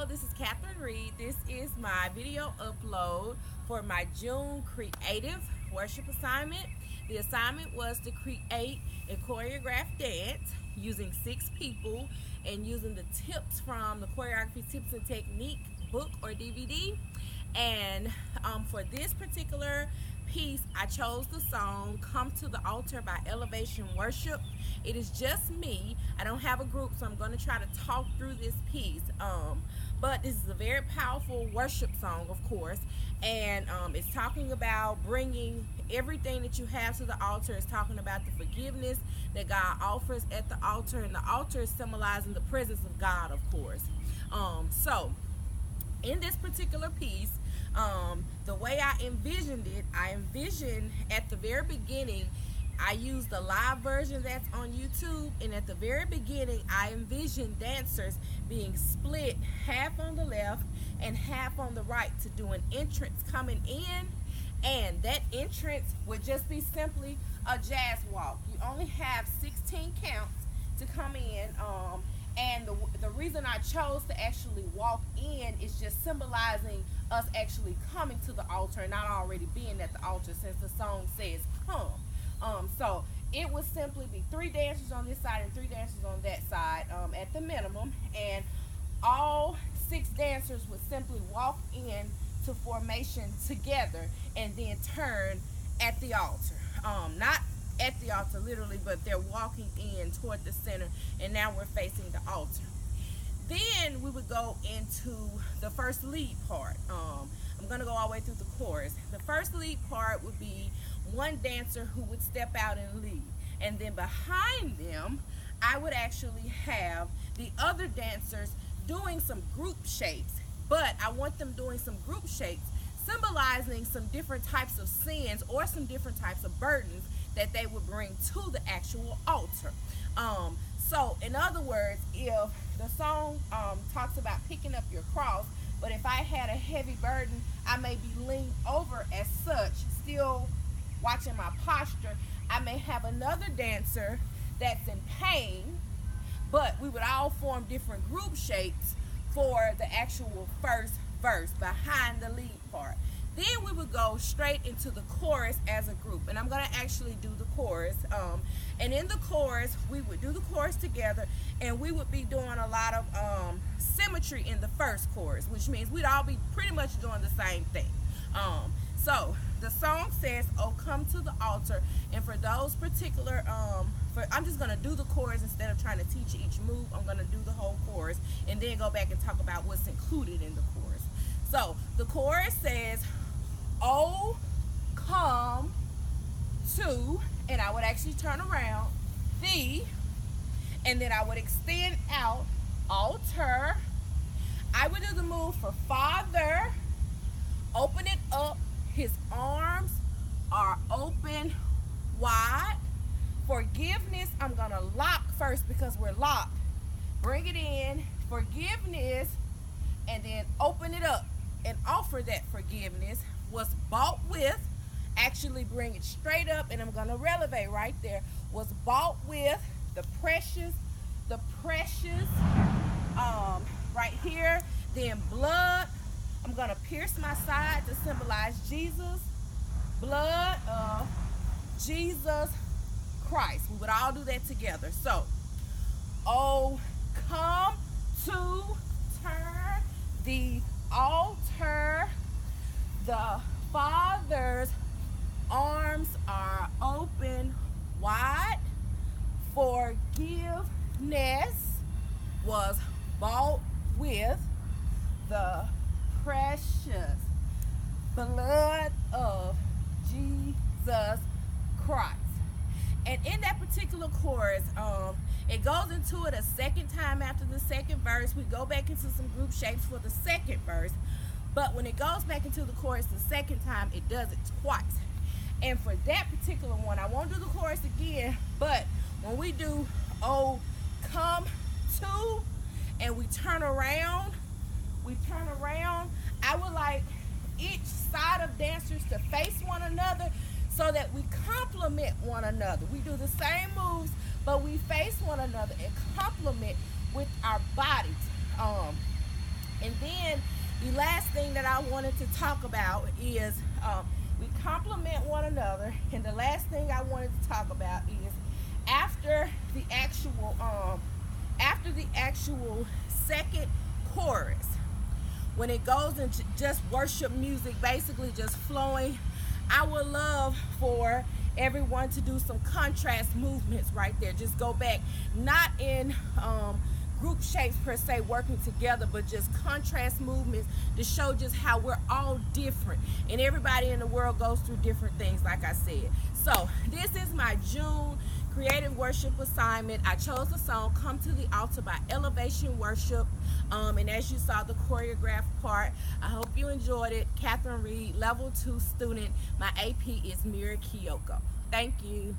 this is Kathryn Reed. This is my video upload for my June creative worship assignment. The assignment was to create a choreographed dance using 6 people and using the tips from the Choreography Tips and Technique book or DVD. And for this particular piece, I chose the song Come to the Altar by Elevation Worship. It is just me. I don't have a group, so I'm going to try to talk through this piece. But this is a very powerful worship song, of course, and it's talking about bringing everything that you have to the altar. It's talking about the forgiveness that God offers at the altar, and the altar is symbolizing the presence of God, of course. So in this particular piece, the way I envisioned it, I envisioned at the very beginning, I used the live version that's on YouTube, and at the very beginning I envisioned dancers being split half on the left and half on the right to do an entrance coming in, and that entrance would just be simply a jazz walk. You only have 16 counts to come in, and the reason I chose to actually walk in is just symbolizing us actually coming to the altar and not already being at the altar, since the song says come. So it would simply be 3 dancers on this side and 3 dancers on that side at the minimum, and all 6 dancers would simply walk in to formation together and then turn at the altar. Not at the altar literally, but they're walking in toward the center, and now we're facing the altar. Then we would go into the first lead part. I'm going to go all the way through the chorus. The first lead part would be one dancer who would step out and lead, and then behind them I would actually have the other dancers doing some group shapes, but I want them doing some group shapes symbolizing some different types of sins or some different types of burdens that they would bring to the actual altar. So in other words, if the song talks about picking up your cross, but if I had a heavy burden, I may be leaned over as such, still watching my posture. I may have another dancer that's in pain, but we would all form different group shapes for the actual first verse behind the lead part. Then we would go straight into the chorus as a group, and I'm going to actually do the chorus. And in the chorus, we would do the chorus together, and we would be doing a lot of symmetry in the first chorus, which means we'd all be pretty much doing the same thing. So the song says, "Oh, come to the altar," and for those particular, I'm just going to do the chorus instead of trying to teach each move. I'm going to do the whole chorus and then go back and talk about what's included in the chorus. So the chorus says, "Oh, come to," and I would actually turn around, "the," and then I would extend out, "altar." I would do the move for Father, open it up. His arms are open wide. Forgiveness, I'm going to lock first because we're locked. Bring it in, forgiveness, and then open it up and offer that forgiveness. Was bought with, actually bring it straight up, and I'm going to relevate right there. Was bought with the precious, right here. Then blood. I'm going to pierce my side to symbolize Jesus. Blood of Jesus Christ. We would all do that together. So, oh, come to turn the altar. The Father's arms are open wide. Forgiveness was bought with the precious blood of Jesus Christ. And in that particular chorus, it goes into it a second time after the second verse. We go back into some group shapes for the second verse, but when it goes back into the chorus the second time, it does it twice. And for that particular one, I won't do the chorus again, but when we do "Oh, come to," and we turn around, I would like each side of dancers to face one another so that we complement one another. We do the same moves, but we face one another and complement with our bodies. And then the last thing that I wanted to talk about is we complement one another. And the last thing I wanted to talk about is after the actual second chorus, when it goes into just worship music, basically just flowing, I would love for everyone to do some contrast movements right there. Just go back, not in group shapes per se working together, but just contrast movements to show just how we're all different and everybody in the world goes through different things, like I said. So this is my June creative worship assignment. I chose the song Come to the Altar by Elevation Worship, and as you saw the choreographed part, I hope you enjoyed it. Kathryn Reed, level 2 student. My AP is Mira Kiyoko. Thank you.